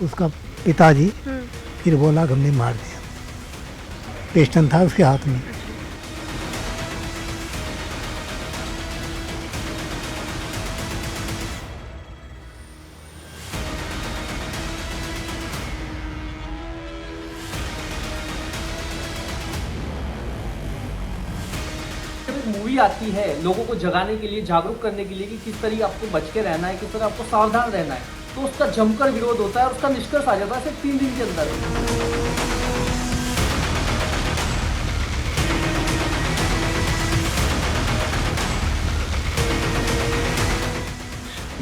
उसका पिताजी फिर बोला कि हमने मार दिया। पिस्टन था उसके हाथ में। मूवी आती है लोगों को जगाने के लिए, जागरूक करने के लिए कि किस तरह आपको बच के रहना है, किस तरह आपको सावधान रहना है, तो उसका जमकर विरोध होता है और उसका निष्कर्ष आ जाता है सिर्फ 3 दिन के अंदर।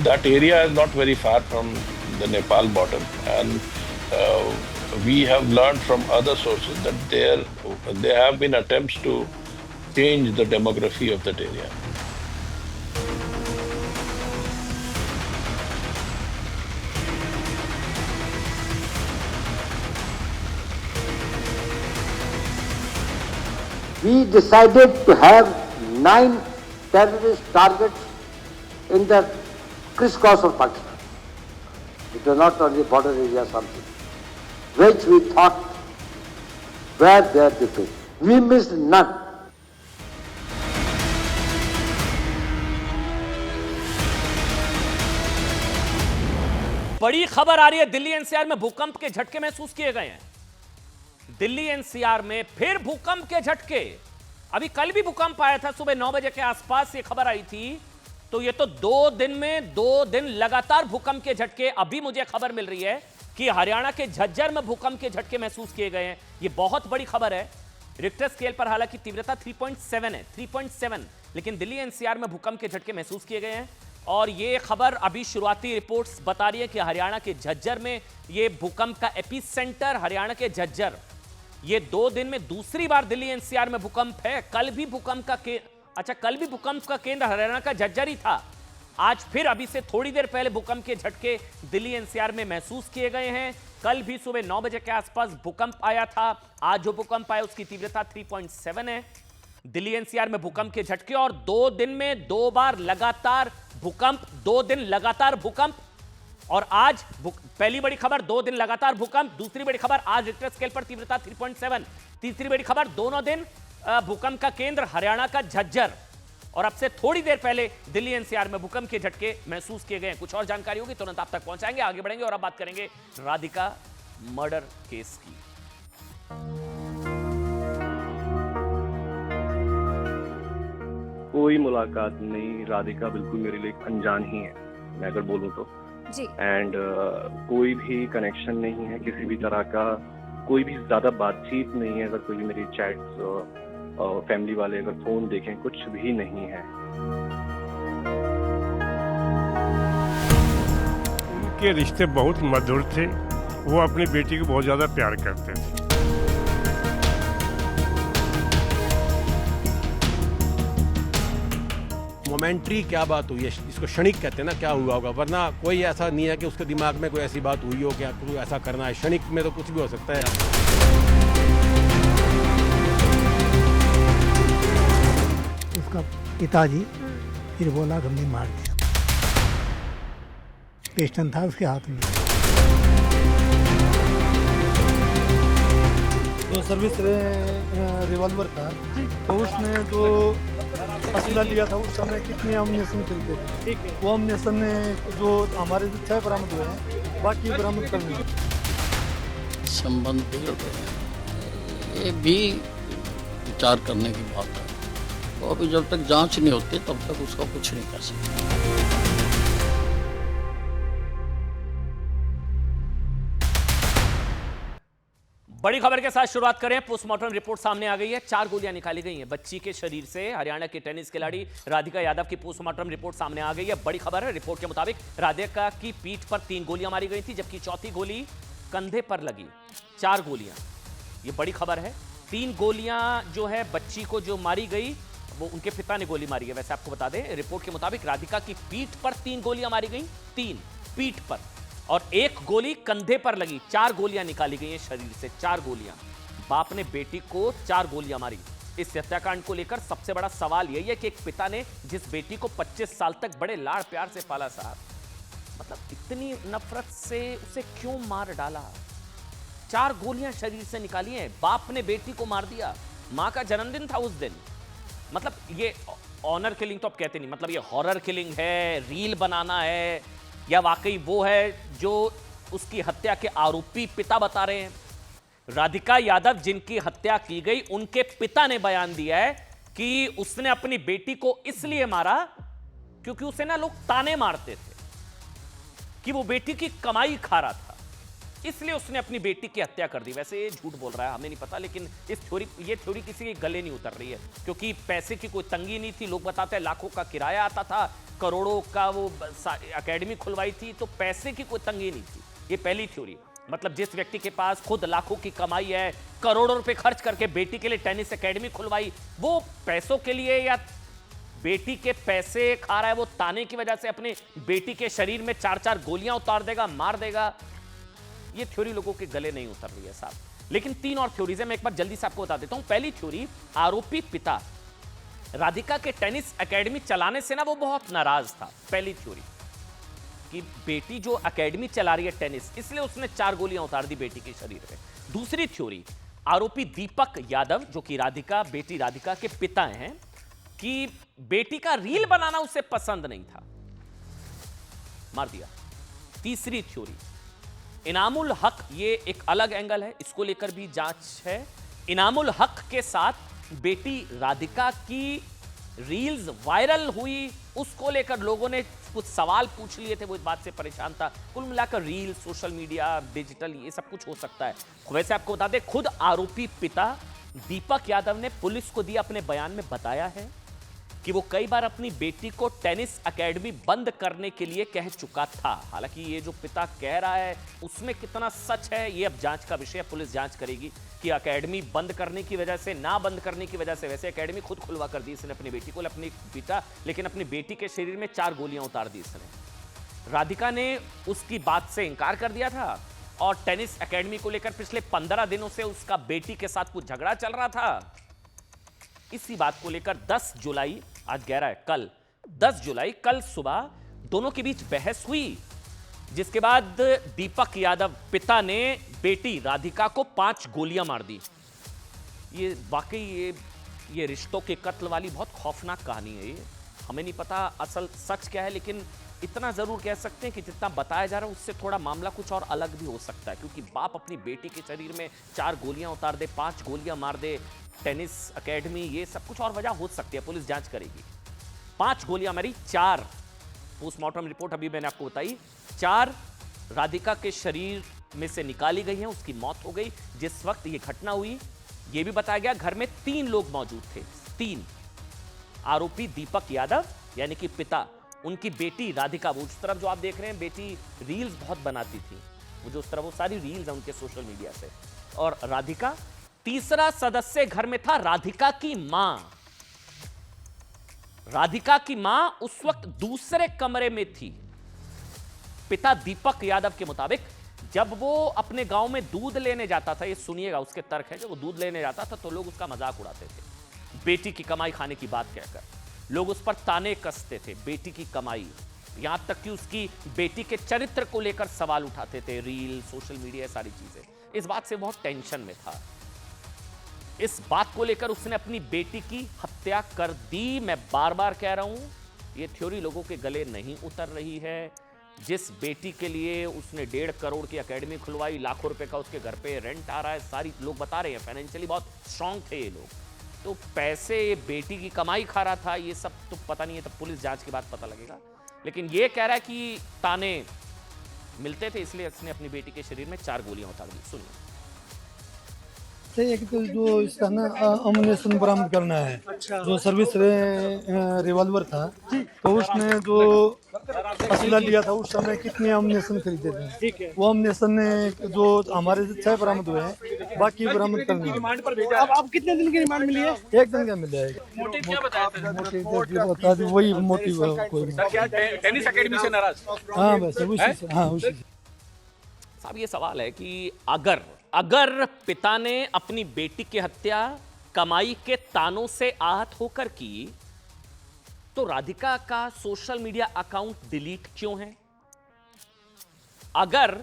That area is not very far from the Nepal border, and we have learned from other sources that there have been attempts to change the demography of that area. We decided to have 9 terrorist targets in the crisscross of Pakistan. It was not only border area something, which we thought were there before. We missed none. बड़ी खबर आ रही है, Delhi NCR में भूकंप के झटके महसूस किए गए हैं। दिल्ली एनसीआर में फिर भूकंप के झटके। अभी कल भी भूकंप आया था सुबह 9 बजे के आसपास, ये खबर आई थी। तो ये तो 2 दिन में 2 दिन लगातार भूकंप के झटके। अभी मुझे खबर मिल रही है कि हरियाणा के झज्जर में भूकंप के झटके महसूस किए गए हैं। ये बहुत बड़ी खबर है। रिक्टर स्केल पर हालांकि तीव्रता 3.7 है, 3.7, लेकिन दिल्ली एनसीआर में भूकंप के झटके महसूस किए गए हैं। और ये खबर अभी शुरुआती रिपोर्ट्स बता रही है कि हरियाणा के झज्जर में ये भूकंप का एपिसेंटर हरियाणा के झज्जर। ये 2 दिन में दूसरी बार दिल्ली एनसीआर में भूकंप है। कल भी भूकंप का केंद्र हरियाणा का झज्जर ही था। आज फिर अभी से थोड़ी देर पहले भूकंप के झटके दिल्ली एनसीआर में महसूस किए गए हैं। कल भी सुबह 9 बजे के आसपास भूकंप आया था। आज जो भूकंप आया उसकी तीव्रता 3.7 है। दिल्ली एनसीआर में भूकंप के झटके और 2 दिन में 2 बार लगातार भूकंप, 2 दिन लगातार भूकंप। और आज पहली बड़ी खबर 2 दिन लगातार भूकंप, दूसरी बड़ी खबर आज रिक्टर स्केल पर तीव्रता 3.7, तीसरी बड़ी खबर दोनों दिन भूकंप का केंद्र हरियाणा का झज्जर। और अब से थोड़ी देर पहले दिल्ली एनसीआर में भूकंप के झटके महसूस किए गए। कुछ और जानकारी होगी तुरंत आप तक पहुंचाएंगे, आगे बढ़ेंगे और अब बात करेंगे राधिका मर्डर केस की। कोई मुलाकात नहीं, राधिका बिल्कुल मेरे लिए अनजान ही है, मैं अगर बोलूं तो जी। एंड कोई भी कनेक्शन नहीं है किसी भी तरह का, कोई भी ज्यादा बातचीत नहीं है। अगर कोई भी मेरी चैट्स फैमिली वाले अगर फोन देखें, कुछ भी नहीं है। उनके रिश्ते बहुत मधुर थे। वो अपनी बेटी को बहुत ज्यादा प्यार करते थे। मोमेंट्री क्या बात हुई है, इसको क्षणिक कहते हैं ना, क्या हुआ होगा, वरना कोई ऐसा नहीं है कि उसके दिमाग में कोई ऐसी बात हुई हो क्या कुछ ऐसा करना है। क्षणिक में तो कुछ भी हो सकता है। उसका पिताजी फिर बोला कि हमने मार दिया। पिस्टन था उसके हाथ में। तो सर्विस रिवॉल्वर था, तो उसने जो असला लिया था उस समय कितने अम्नेशन चलते थे, वो अम्नेशन ने जो हमारे जो 6 बरामद हुए हैं, बाकी बरामद कर लिए। संबंध बिगड़ गए हैं, ये भी विचार करने की बात है। तो अभी जब तक जांच नहीं होती तब तक उसका कुछ नहीं कर सकते। बड़ी खबर के साथ शुरुआत करें। पोस्टमार्टम रिपोर्ट सामने आ गई है। 4 गोलियां निकाली गई हैं बच्ची के शरीर से। हरियाणा की टेनिस खिलाड़ी राधिका यादव की पोस्टमार्टम रिपोर्ट सामने आ गई है। बड़ी खबर है। रिपोर्ट के मुताबिक राधिका की पीठ पर 3 गोलियां मारी गई थी, जबकि चौथी गोली कंधे पर लगी। 4 गोलियां, ये बड़ी खबर है। 3 गोलियां जो है बच्ची को जो मारी गई वो उनके पिता ने गोली मारी है। वैसे आपको बता दें, रिपोर्ट के मुताबिक राधिका की पीठ पर 3 गोलियां मारी गई, 3 पीठ पर, और 1 गोली कंधे पर लगी। 4 गोलियां निकाली गई हैं शरीर से, 4 गोलियां। बाप ने बेटी को 4 गोलियां मारी। इस हत्याकांड को लेकर सबसे बड़ा सवाल यही है कि एक पिता ने जिस बेटी को 25 साल तक बड़े लाड़ प्यार से पाला, साहब मतलब इतनी नफरत से उसे क्यों मार डाला? 4 गोलियां शरीर से निकाली हैं, बाप ने बेटी को मार दिया, मां का जन्मदिन था उस दिन। मतलब ये ऑनर किलिंग तो आप कहते नहीं, मतलब ये हॉरर किलिंग है, रील बनाना है, या वाकई वो है जो उसकी हत्या के आरोपी पिता बता रहे हैं? राधिका यादव जिनकी हत्या की गई, उनके पिता ने बयान दिया है कि उसने अपनी बेटी को इसलिए मारा क्योंकि उसे ना लोग ताने मारते थे कि वो बेटी की कमाई खा रहा था, इसलिए उसने अपनी बेटी की हत्या कर दी। वैसे ये झूठ बोल रहा है, हमें नहीं पता, लेकिन ये थ्योरी किसी के गले नहीं उतर रही है, क्योंकि पैसे की कोई तंगी नहीं थी। लोग बताते हैं लाखों का किराया आता था, करोड़ों का वो एकेडमी खुलवाई थी, तो पैसे की कोई तंगी नहीं थी। ये पहली थ्योरी। मतलब जिस व्यक्ति के पास खुद लाखों की कमाई है, करोड़ों रुपए खर्च करके बेटी के लिए टेनिस एकेडमी खुलवाई, वो पैसों के लिए या बेटी के पैसे खा रहा है, वो ताने की वजह से अपने बेटी के शरीर में 4-4 गोलियां उतार देगा, मार देगा। ये थ्योरी लोगों के गले नहीं उतर रही है साहब। लेकिन 3 और थ्योरीज है, मैं एक बार जल्दी से आपको बता देता हूं। पहली थ्योरी, आरोपी पिता राधिका के टेनिस एकेडमी चलाने से ना वो बहुत नाराज था। पहली थ्योरी कि बेटी जो एकेडमी चला रही है टेनिस, इसलिए उसने 4 गोलियां उतार दी बेटी के शरीर में। दूसरी थ्योरी, आरोपी दीपक यादव जो कि बेटी राधिका के पिता हैं, कि बेटी का रील बनाना उसे पसंद नहीं था, मार दिया। तीसरी थ्योरी, इनामुल हक, ये एक अलग एंगल है, इसको लेकर भी जांच है। इनामुल हक के साथ बेटी राधिका की रील्स वायरल हुई, उसको लेकर लोगों ने कुछ सवाल पूछ लिए थे, वो इस बात से परेशान था। कुल मिलाकर रील, सोशल मीडिया, डिजिटल, ये सब कुछ हो सकता है। वैसे आपको बता दें, खुद आरोपी पिता दीपक यादव ने पुलिस को दिया अपने बयान में बताया है कि वो कई बार अपनी बेटी को टेनिस एकेडमी बंद करने के लिए कह चुका था। हालांकि ये जो पिता कह रहा है उसमें कितना सच है, ये अब जांच का विषय है। पुलिस जांच करेगी कि एकेडमी बंद करने की वजह से, ना बंद करने की वजह से। वैसे एकेडमी खुद खुलवा कर दी इसने अपनी बेटी को, अपनी पिता, लेकिन अपनी बेटी के शरीर में 4 गोलियां उतार दी इसने। राधिका ने उसकी बात से इनकार कर दिया था, और टेनिस एकेडमी को लेकर पिछले 15 दिनों से उसका बेटी के साथ कुछ झगड़ा चल रहा था। इसी बात को लेकर 10 जुलाई, आज 11 है, कल 10 जुलाई, कल सुबह दोनों के बीच बहस हुई, जिसके बाद दीपक यादव पिता ने बेटी राधिका को 5 गोलियां मार दी। ये वाकई ये रिश्तों के कत्ल वाली बहुत खौफनाक कहानी है। ये हमें नहीं पता असल सच क्या है, लेकिन इतना जरूर कह सकते हैं कि जितना बताया जा रहा है उससे थोड़ा मामला कुछ और अलग भी हो सकता है, क्योंकि बाप अपनी बेटी के शरीर में 4 गोलियां उतार दे, 5 गोलियां मार दे, टेनिस एकेडमी, ये सब कुछ और वजह हो सकती है, पुलिस जांच करेगी। 5 गोलियां मारी, 4 पोस्टमार्टम रिपोर्ट अभी मैंने आपको बताई, 4 राधिका के शरीर में से निकाली गई हैं, उसकी मौत हो गई। जिस वक्त ये घटना हुई, ये भी बताया गया घर में 3 लोग मौजूद थे। 3 आरोपी दीपक यादव यानी कि पिता, उनकी बेटी राधिका, वो उस तरफ जो आप देख रहे हैं, बेटी रील्स बहुत बनाती थी, वो जो उस तरफ, वो सारी रील्स हैं उनके सोशल मीडिया से, और राधिका। तीसरा सदस्य घर में था राधिका की मां। राधिका की मां उस वक्त दूसरे कमरे में थी। पिता दीपक यादव के मुताबिक जब वो अपने गांव में दूध लेने जाता था, ये सुनिएगा उसके तर्क है, जब वो दूध लेने जाता था तो लोग उसका मजाक उड़ाते थे, बेटी की कमाई खाने की बात कहकर। लोग उस पर ताने कसते थे, बेटी की कमाई, यहां तक कि उसकी बेटी के चरित्र को लेकर सवाल उठाते थे, रील, सोशल मीडिया, सारी चीजें। इस बात से बहुत टेंशन में था। इस बात को लेकर उसने अपनी बेटी की हत्या कर दी। मैं बार बार कह रहा हूं, यह थ्योरी लोगों के गले नहीं उतर रही है। जिस बेटी के लिए उसने 1.5 करोड़ की एकेडमी खुलवाई, लाखों रुपए का उसके घर पे रेंट आ रहा है, सारी लोग बता रहे हैं, फाइनेंशियली बहुत स्ट्रांग थे ये लोग, तो पैसे बेटी की कमाई खा रहा था, ये सब तो पता नहीं है, तब पुलिस जांच के बाद पता लगेगा। लेकिन ये कह रहा है कि ताने मिलते थे, इसलिए उसने अपनी बेटी के शरीर में 4 गोलियां उतार दी। सुनिए। एक तो जो इसका ना अम्युनिशन बरामद करना है, जो सर्विस रिवॉल्वर था, तो उसने जो असला लिया था उस समय कितने अम्युनिशन खरीदे थे, वो अम्युनिशन ने जो हमारे 6 बरामद हुए हैं, बाकी बरामद करने हैं। अब कितने दिन की रिमांड मिली है? 1 दिन का मिला है। मोटिव क्या बताया था? मोटिव वही मोटिव है, कोई टेनिस एकेडमी से नाराज? हाँ बस उसी से। हाँ उसी से। साहब ये सवाल है कि अगर पिता ने अपनी बेटी की हत्या कमाई के तानों से आहत होकर की, तो राधिका का सोशल मीडिया अकाउंट डिलीट क्यों है? अगर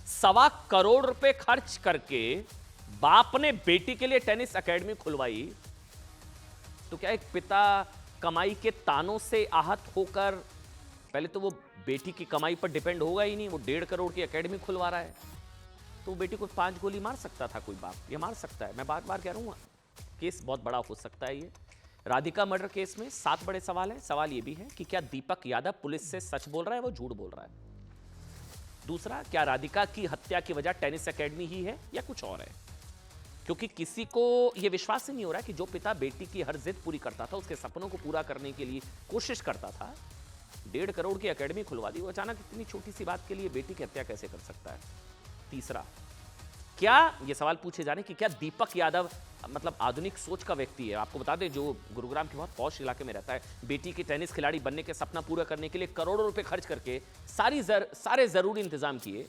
1.25 करोड़ रुपए खर्च करके बाप ने बेटी के लिए टेनिस एकेडमी खुलवाई, तो क्या एक पिता कमाई के तानों से आहत होकर, पहले तो वो बेटी की कमाई पर डिपेंड होगा ही नहीं, वो 1.5 करोड़ की एकेडमी खुलवा रहा है, तो बेटी को 5 गोली मार सकता था कोई बाप, ये मार सकता है। मैं बार बार कह रहा हूं, केस बहुत बड़ा हो सकता है ये। राधिका मर्डर केस में 7 बड़े सवाल हैं। सवाल ये भी है कि क्या दीपक यादव पुलिस से सच बोल रहा है, वो झूठ बोल रहा है। दूसरा, क्या राधिका की हत्या की वजह टेनिस एकेडमी ही है या कुछ और है? क्योंकि किसी को यह विश्वास ही नहीं हो रहा कि जो पिता बेटी की हर जिद पूरी करता था, उसके सपनों को पूरा करने के लिए कोशिश करता था, 1.5 करोड़ की एकेडमी खुलवा दी, वो अचानक इतनी छोटी सी बात के लिए बेटी की हत्या कैसे कर सकता है? तीसरा, क्या ये सवाल पूछे जाने कि क्या दीपक यादव मतलब आधुनिक सोच का व्यक्ति है? आपको बता दें, जो गुरुग्राम के बहुत पॉश इलाके में रहता है, बेटी की टेनिस खिलाड़ी बनने के सपना पूरा करने के लिए करोड़ों रुपए खर्च करके सारे जरूरी इंतजाम किए।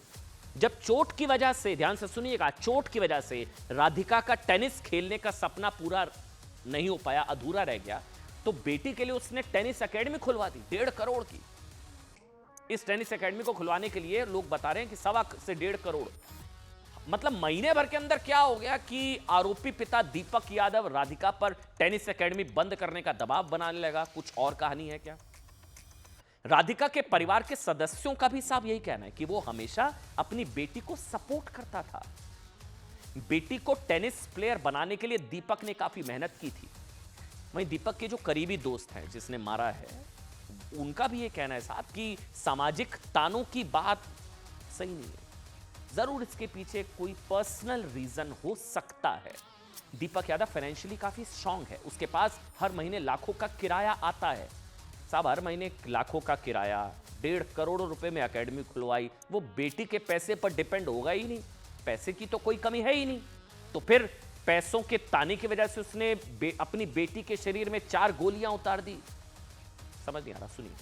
जब चोट की वजह से, ध्यान से सुनिएगा, चोट की वजह से राधिका का टेनिस खेलने का सपना पूरा नहीं हो पाया, अधूरा रह गया, तो बेटी के लिए उसने टेनिस एकेडमी खुलवा दी 1.5 करोड़ की। इस टेनिस एकेडमी को खुलवाने के लिए लोग बता रहे हैं कि 1.25 से 1.5 करोड़, मतलब महीने भर के अंदर क्या हो गया कि आरोपी पिता दीपक यादव राधिका पर टेनिस एकेडमी बंद करने का दबाव बनाने लगा। कुछ और कहानी है क्या? राधिका के परिवार के सदस्यों का भी साफ यही कहना है कि वो हमेशा अपनी बेटी को सपोर्ट करता था। बेटी को टेनिस प्लेयर बनाने के लिए दीपक ने काफी मेहनत की थी। वहीं दीपक के जो करीबी दोस्त हैं जिसने मारा है, उनका भी ये कहना है साहब कि सामाजिक तानों की बात सही नहीं है, जरूर इसके पीछे कोई पर्सनल रीजन हो सकता है। दीपक यादव फाइनेंशियली काफी स्ट्रांग है, उसके पास हर महीने लाखों का किराया आता है साहब, हर महीने लाखों का किराया, 1.5 करोड़ रुपए में एकेडमी खुलवाई, वो बेटी के पैसे पर डिपेंड होगा ही नहीं, पैसे की तो कोई कमी है ही नहीं, तो फिर पैसों के ताने की वजह से उसने अपनी बेटी के शरीर में 4 गोलियां उतार दी। समझ नहीं आ रहा, सुनिए।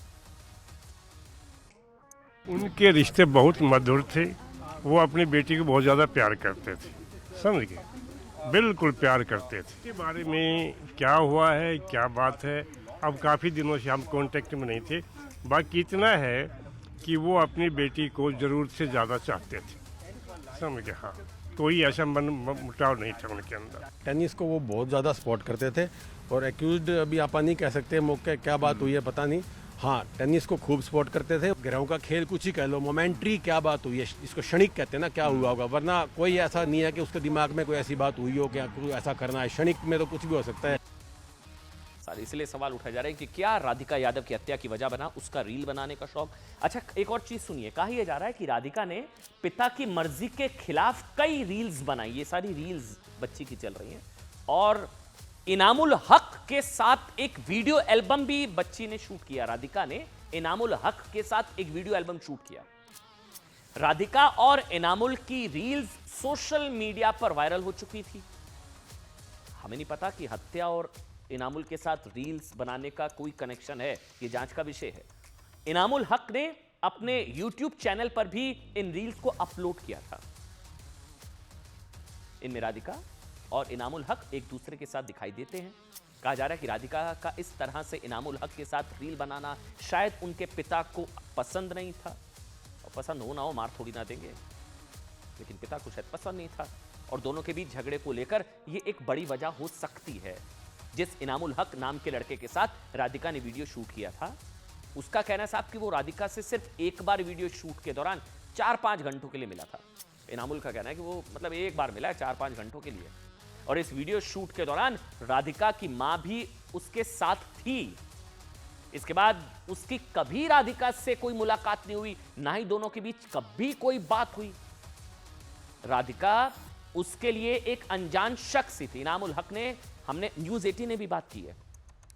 उनके रिश्ते बहुत मधुर थे, वो अपनी बेटी को बहुत ज़्यादा प्यार करते थे, समझ गए, बिल्कुल प्यार करते थे। इसके बारे में क्या हुआ है, क्या बात है, अब काफ़ी दिनों से हम कांटेक्ट में नहीं थे। बाकी इतना है कि वो अपनी बेटी को ज़रूरत से ज़्यादा चाहते थे, समझ गए। हाँ, कोई ऐसा मन मुटाव नहीं था उनके अंदर। टेनिस को वो बहुत ज़्यादा सपोर्ट करते थे, और एक्यूज्ड अभी आप नहीं कह सकते मौके क्या बात हुई है पता नहीं। हाँ, टेनिस को खूब सपोर्ट करते थे। ग्रहों का खेल कुछ ही कह लो, मोमेंट्री क्या बात हुई है, इसको क्षणिक कहते हैं ना, क्या हुआ होगा, वरना कोई ऐसा नहीं है कि उसके दिमाग में कोई ऐसी बात हुई हो, क्या कुछ ऐसा करना है। क्षणिक में तो कुछ भी हो सकता है। सारे इसलिए सवाल उठाए जा रहे हैं कि क्या राधिका यादव की हत्या की वजह बना उसका रील बनाने का शौक। अच्छा, एक और चीज सुनिए, कहा यह जा रहा है कि राधिका ने पिता की मर्जी के खिलाफ कई रील्स बनाई, ये सारी रील्स बच्ची की चल रही हैं, और इनामुल हक के साथ एक वीडियो एल्बम भी बच्ची ने शूट किया। राधिका ने इनामुल हक के साथ एक वीडियो एल्बम शूट किया। राधिका और इनामुल की रील्स सोशल मीडिया पर वायरल हो चुकी थी। हमें नहीं पता कि हत्या और इनामुल के साथ रील्स बनाने का कोई कनेक्शन है, ये जांच का विषय है। इनामुल हक ने अपने YouTube चैनल पर भी इन रील्स को अपलोड किया था। इनमें राधिका और इनामुल हक एक दूसरे के साथ दिखाई देते हैं। कहा जा रहा है कि राधिका का इस तरह से इनामुल हक के साथ रील बनाना शायद उनके पिता को पसंद नहीं था, और पसंद हो ना हो मार थोड़ी ना देंगे, लेकिन पिता को शायद पसंद नहीं था, और दोनों के बीच झगड़े को लेकर यह एक बड़ी वजह हो सकती है। जिस इनामुल हक नाम के लड़के के साथ राधिका ने वीडियो शूट किया था, उसका कहना है साहब कि वो राधिका से सिर्फ एक बार वीडियो शूट के दौरान 4-5 घंटों के लिए मिला था। इनामुल का कहना है कि वो मतलब एक बार मिला है 4-5 घंटों के लिए, और इस वीडियो शूट के दौरान राधिका की मां भी उसके साथ थी। इसके बाद उसकी कभी राधिका से कोई मुलाकात नहीं हुई, ना ही दोनों के बीच कभी कोई बात हुई। राधिका उसके लिए एक अनजान शख्स थी। इनामुल हक ने, हमने न्यूज़ 18 ने भी बात की है,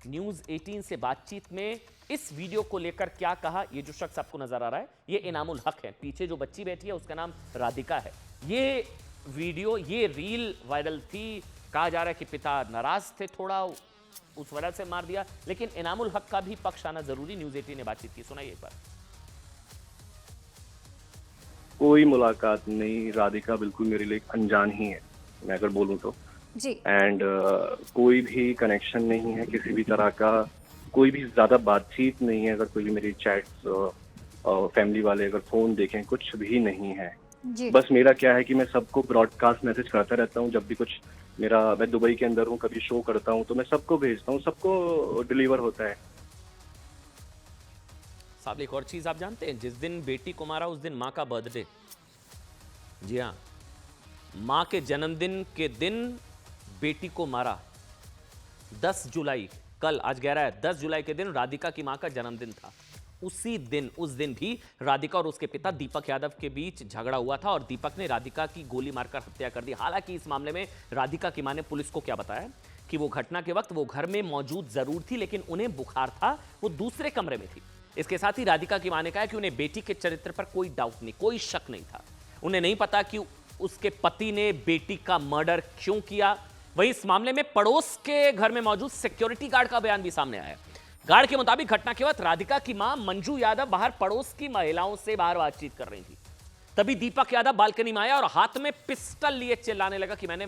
न्यूज़ 18 से बातचीत में इस वीडियो को लेकर क्या कहा, ये जो शख्स आपको नजर आ रहा है ये इनामुल हक है, पीछे जो बच्ची बैठी है उसका नाम राधिका है। ये वीडियो, ये रील वायरल थी। कहा जा रहा है कि पिता नाराज थे थोड़ा, उस वजह से मार दिया, लेकिन इनामुल हक का भी पक्ष आना जरूरी। न्यूज़ 18 ने बातचीत की, सुनाइए एक बार। कोई मुलाकात नहीं, राधिका बिल्कुल मेरे लिए अनजान ही है, मैं अगर बोलूँ तो जी। एंड कोई भी कनेक्शन नहीं है किसी भी तरह का, कोई भी ज़्यादा बातचीत नहीं है। अगर कोई भी मेरी चैट्स फैमिली वाले अगर फोन देखें, कुछ भी नहीं है। जी। बस मेरा क्या है कि मैं सबको ब्रॉडकास्ट मैसेज करता रहता हूँ। जब भी कुछ मैं दुबई के अंदर हूँ, कभी शो करता हूँ तो मैं सबको भेजता हूँ, सबको डिलीवर होता है। साहब एक और चीज आप जानते हैं, जिस दिन बेटी को मारा उस दिन माँ का बर्थडे। जी हाँ, माँ के जन्मदिन के दिन बेटी को मारा। 10 जुलाई, कल आज 11 है, 10 जुलाई के दिन राधिका की माँ का जन्मदिन था। उस दिन भी राधिका और उसके पिता दीपक यादव के बीच झगड़ा हुआ था और दीपक ने राधिका की गोली मारकर हत्या कर दी। हालांकि इस मामले में राधिका की मां ने पुलिस को क्या बताया कि वो घटना के वक्त वो घर में मौजूद जरूर थी, लेकिन उन्हें बुखार था, वो दूसरे कमरे में थी। इसके साथ ही राधिका की मां ने कहा कि उन्हें बेटी के चरित्र पर कोई डाउट नहीं, कोई शक नहीं था। उन्हें नहीं पता कि उसके पति ने बेटी का मर्डर क्यों किया। वहीं इस मामले में पड़ोस के घर में मौजूद सिक्योरिटी गार्ड का बयान भी सामने आया। गार्ड के मुताबिक घटना के वक्त राधिका की मां मंजू यादव बाहर पड़ोस की महिलाओं से बाहर बातचीत कर रही थी। तभी दीपक यादव बालकनी में आया और हाथ में पिस्टल लिए चिल्लाने लगा कि मैंने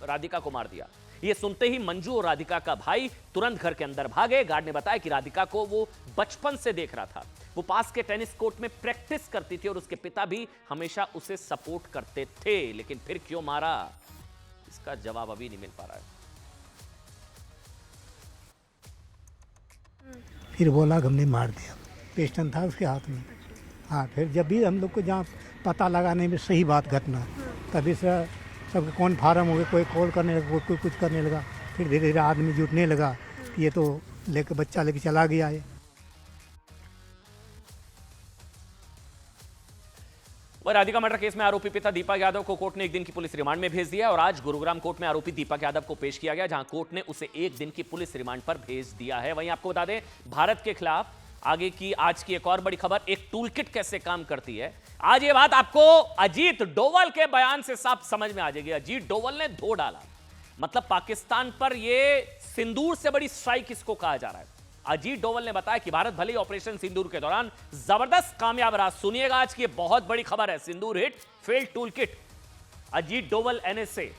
राधिका को मार दिया। यह सुनते ही मंजू और राधिका का भाई तुरंत घर के अंदर भागे। गार्ड ने बताया कि राधिका को वो बचपन से देख रहा था, वो पास के टेनिस कोर्ट में प्रैक्टिस करती थी और उसके पिता भी हमेशा उसे सपोर्ट करते थे। लेकिन फिर क्यों मारा, इसका जवाब अभी नहीं मिल पा रहा है। फिर बोला कि हमने मार दिया, पिस्टल था उसके हाथ में। हाँ, फिर जब भी हम लोग को जहाँ पता लगाने में सही बात घटना, तभी से सब कौन फार्म हो गए, कोई कॉल करने लगा, कोई कुछ करने लगा। फिर धीरे धीरे आदमी जुटने लगा, ये तो लेके बच्चा लेके चला गया है। राधिका मर्डर केस में आरोपी पिता दीपक यादव को कोर्ट ने 1 दिन की पुलिस रिमांड में भेज दिया और आज गुरुग्राम कोर्ट में आरोपी दीपक यादव को पेश किया गया, जहां कोर्ट ने उसे 1 दिन की पुलिस रिमांड पर भेज दिया है। वहीं आपको बता दें, भारत के खिलाफ आगे की आज की एक और बड़ी खबर, एक टूलकिट कैसे काम करती है। आज ये बात आपको अजीत डोवल के बयान से साफ समझ में आ जाएगी। अजीत डोवल ने धो डाला, मतलब पाकिस्तान पर यह सिंदूर से बड़ी स्ट्राइक इसको कहा जा रहा है। अजीत डोवल ने बताया कि भारत भले ही ऑपरेशन सिंदूर के दौरान जबरदस्त कामयाब रहा। सुनिएगा आज की बहुत बड़ी खबर है, Sindoor hit failed tool kit. Ajit Doval NSA,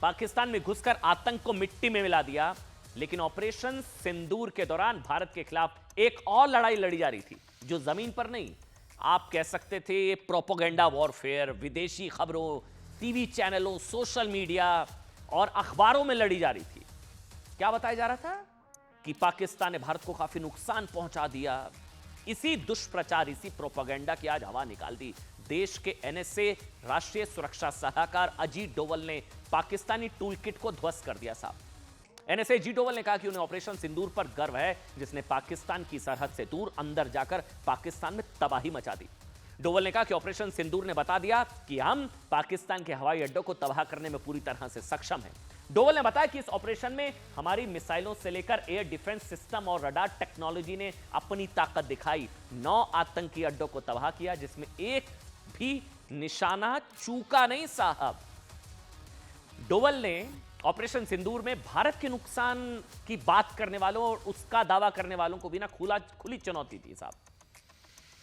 Pakistan में घुसकर आतंक को मिट्टी में मिला दिया, लेकिन ऑपरेशन सिंदूर के दौरान भारत के खिलाफ एक और लड़ाई लड़ी जा रही थी, जो जमीन पर नहीं, आप कह सकते थे प्रोपोगेंडा वॉरफेयर, विदेशी खबरों, टीवी चैनलों, सोशल मीडिया और अखबारों में लड़ी जा रही थी। क्या बताया जा रहा था कि पाकिस्तान ने भारत को काफी नुकसान पहुंचा दिया। इसी दुष्प्रचार, इसी प्रोपेगेंडा की आज हवा निकाल दी। देश के एनएसए राष्ट्रीय सुरक्षा सलाहकार अजीत डोवल ने पाकिस्तानी टूलकिट को ध्वस्त कर दिया। साहब एनएसए अजीत डोवल ने कहा कि उन्हें ऑपरेशन सिंदूर पर गर्व है, जिसने पाकिस्तान की सरहद से दूर अंदर जाकर पाकिस्तान में तबाही मचा दी। डोवल ने कहा कि ऑपरेशन सिंदूर ने बता दिया कि हम पाकिस्तान के हवाई अड्डों को तबाह करने में पूरी तरह से सक्षम हैं। डोवल ने बताया कि इस ऑपरेशन में हमारी मिसाइलों से लेकर एयर डिफेंस सिस्टम और रडार टेक्नोलॉजी ने अपनी ताकत दिखाई। 9 आतंकी अड्डों को तबाह किया, जिसमें एक भी निशाना चूका नहीं। साहब डोवल ने ऑपरेशन सिंदूर में भारत के नुकसान की बात करने वालों और उसका दावा करने वालों को भी ना खुली चुनौती दी साहब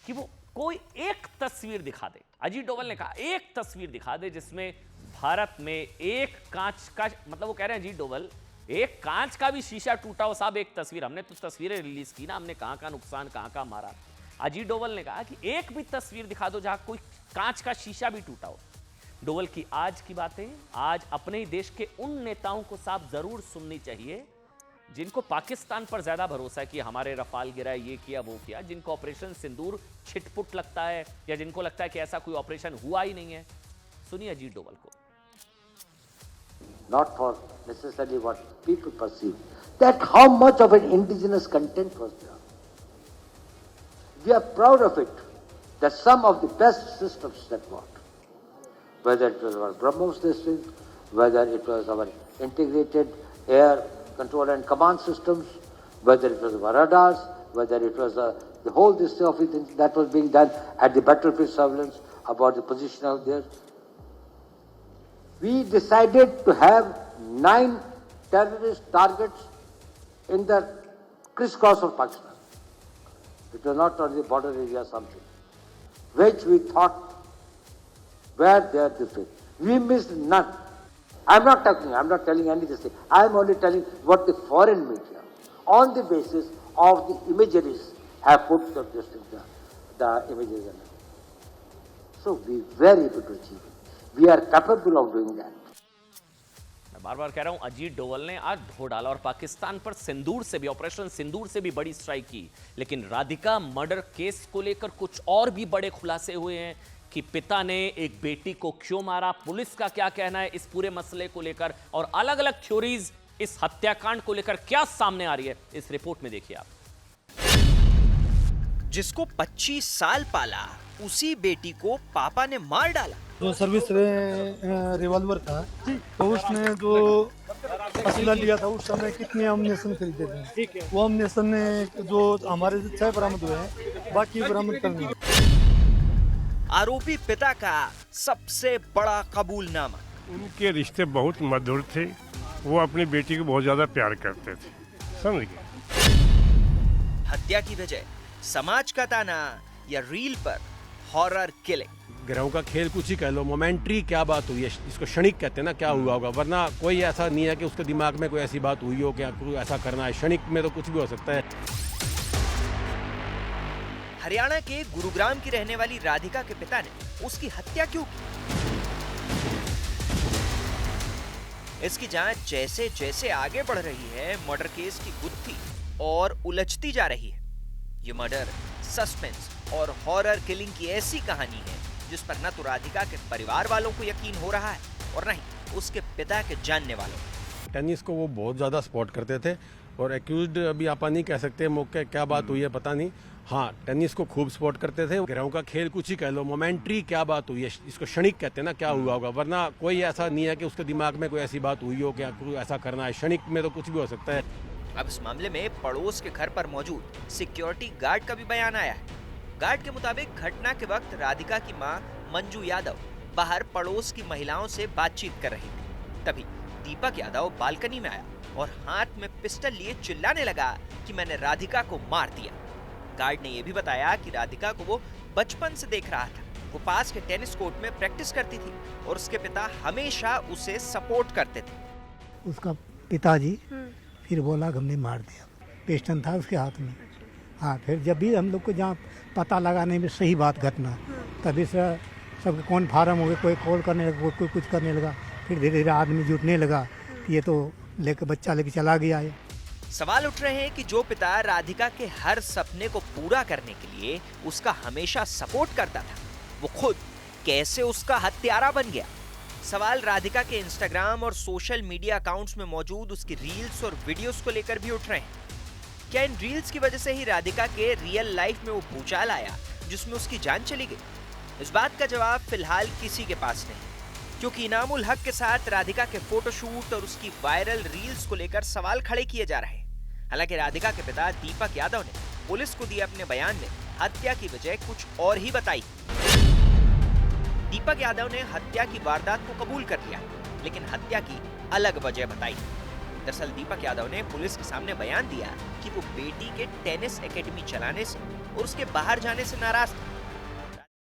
कि वो कोई एक तस्वीर दिखा दे। अजीत डोवल ने कहा एक तस्वीर दिखा दे जिसमें भारत में एक कांच का, मतलब वो कह रहे हैं अजीत डोवल, एक कांच का भी शीशा टूटा हो साहब, एक तस्वीर। हमने तो तस्वीरें रिलीज की ना, हमने कहां का नुकसान कहां का मारा। अजीत डोवल ने कहा कि एक भी तस्वीर दिखा दो जहां कोई कांच का शीशा भी टूटा हो। डोवल की आज की बातें आज अपने ही देश के उन नेताओं को साहब जरूर सुननी चाहिए जिनको पाकिस्तान पर ज्यादा भरोसा है कि हमारे रफाल गिरा, ये किया वो किया, जिनको ऑपरेशन सिंदूर छिटपुट लगता है या जिनको लगता है कि ऐसा कोई ऑपरेशन हुआ ही नहीं है। सुनिए अजीत डोवल को। Not for necessarily what people perceive, that how much of an indigenous content was there. We are proud of it, that some of the best systems that worked, whether it was our BrahMos system, whether it was our integrated air control and command systems, whether it was our radars, whether it was the whole this of it that was being done at the battlefield surveillance about the position out there. We decided to have 9 terrorist targets in the crisscross of Pakistan. It was not only border area something, which we thought were there different. We missed none. I'm not telling any this thing. I'm only telling what the foreign media, on the basis of the imageries, have put this thing there. the images and everything. So we were able to achieve it. We are capable of doing that. मैं बार बार कह रहा हूं, अजीत डोवल ने आज धो डाला और पाकिस्तान पर सिंदूर से भी, ऑपरेशन सिंदूर से भी बड़ी स्ट्राइक की। लेकिन राधिका मर्डर केस को लेकर कुछ और भी बड़े खुलासे हुए हैं कि पिता ने एक बेटी को क्यों मारा, पुलिस का क्या कहना है इस पूरे मसले को लेकर, और अलग अलग थ्योरीज इस हत्याकांड को लेकर क्या सामने आ रही है, इस रिपोर्ट में देखिए आप। जिसको 25 साल पाला, उसी बेटी को पापा ने मार डाला। जो सर्विस रिवॉल्वर था, तो उसने जो असला लिया था उस समय कितने अम्नेशन खरीदे थे, वो अम्नेशन ने जो हमारे 6 बरामद हुए हैं, बाकी बरामद करने। आरोपी पिता का सबसे बड़ा कबूलनामा। उनके रिश्ते बहुत मधुर थे, वो अपनी बेटी को बहुत ज्यादा प्यार करते थे, समझ गए। हत्या की वजह समाज का ताना या रील पर हॉरर किलिंग। ग्रहों का खेल कुछ ही कह लो, मोमेंट्री क्या बात हुई है, इसको क्षणिक कहते हैं ना, क्या हुआ होगा, वरना कोई ऐसा नहीं है कि उसके दिमाग में कोई ऐसी बात हुई हो, क्या कोई ऐसा करना है। क्षणिक में तो कुछ भी हो सकता है। हरियाणा के गुरुग्राम की रहने वाली राधिका के पिता ने उसकी हत्या क्यों की? इसकी जांच जैसे जैसे आगे बढ़ रही है, मर्डर केस की गुत्थी और उलझती जा रही है। ये मर्डर, सस्पेंस और हॉरर किलिंग की ऐसी कहानी है जिस पर न तो राधिका के परिवार वालों को यकीन हो रहा है और न ही उसके पिता के जानने वालों को। टेनिस को वो बहुत ज़्यादा सपोर्ट करते थे और एक्यूज्ड अभी आप नहीं कह सकते, मौके क्या बात हुई है पता नहीं। हाँ, टेनिस को खूब सपोर्ट करते थे। ग्रहों का खेल कुछ ही कह लो, मोमेंट्री क्या बात हुई है, इसको क्षणिक कहते हैं ना, क्या हुआ होगा, वरना कोई ऐसा नहीं है कि उसके दिमाग में कोई ऐसी बात हुई हो, क्या कोई ऐसा करना है। क्षणिक में तो कुछ भी हो सकता है। अब इस मामले में पड़ोस के घर पर मौजूद सिक्योरिटी गार्ड का भी बयान आया है। गार्ड के मुताबिक घटना के वक्त राधिका की मां मंजू यादव बाहर पड़ोस की महिलाओं से बातचीत कर रही थी। तभी दीपक यादव बालकनी में आया और हाथ में पिस्टल लिए चिल्लाने लगा कि मैंने राधिका को मार दिया। गार्ड ने यह भी बताया कि राधिका को वो बचपन से देख रहा था। वो पास के टेनिस कोर्ट में प्रैक्टिस करती थी और उसके पिता हमेशा उसे सपोर्ट करते थे। उसका पिताजी फिर बोला कि हमने मार दिया, पिस्टल था उसके हाथ में। हाँ, फिर जब भी हम लोग को जहाँ पता लगाने में सही बात घटना, तभी से सब कौन फार्म हो गए, कोई कॉल करने लगा, कोई कुछ करने लगा। फिर धीरे धीरे आदमी जुटने लगा कि ये तो लेके बच्चा लेके चला गया है। सवाल उठ रहे हैं कि जो पिता राधिका के हर सपने को पूरा करने के लिए उसका हमेशा सपोर्ट करता था, वो खुद कैसे उसका हत्यारा बन गया। सवाल राधिका के इंस्टाग्राम और सोशल मीडिया अकाउंट्स में मौजूद उसकी रील्स और वीडियोस को लेकर भी उठ रहे हैं। क्या इन रील्स की वजह से ही राधिका के रियल लाइफ में वो भूचाल आया जिसमें उसकी जान चली गई? इस बात का जवाब फिलहाल किसी के पास नहीं, क्योंकि इनामुल हक के साथ राधिका के फोटोशूट और उसकी वायरल रील्स को लेकर सवाल खड़े किए जा रहे हैं। हालांकि राधिका के पिता दीपक यादव ने पुलिस को दिए अपने बयान में हत्या की वजह कुछ और ही बताई। दीपक यादव ने हत्या की वारदात को कबूल कर लिया, लेकिन हत्या की अलग वजह बताई। दरअसल दीपक यादव ने पुलिस के सामने बयान दिया कि वो बेटी के टेनिस एकेडमी चलाने से और उसके बाहर जाने से नाराज था।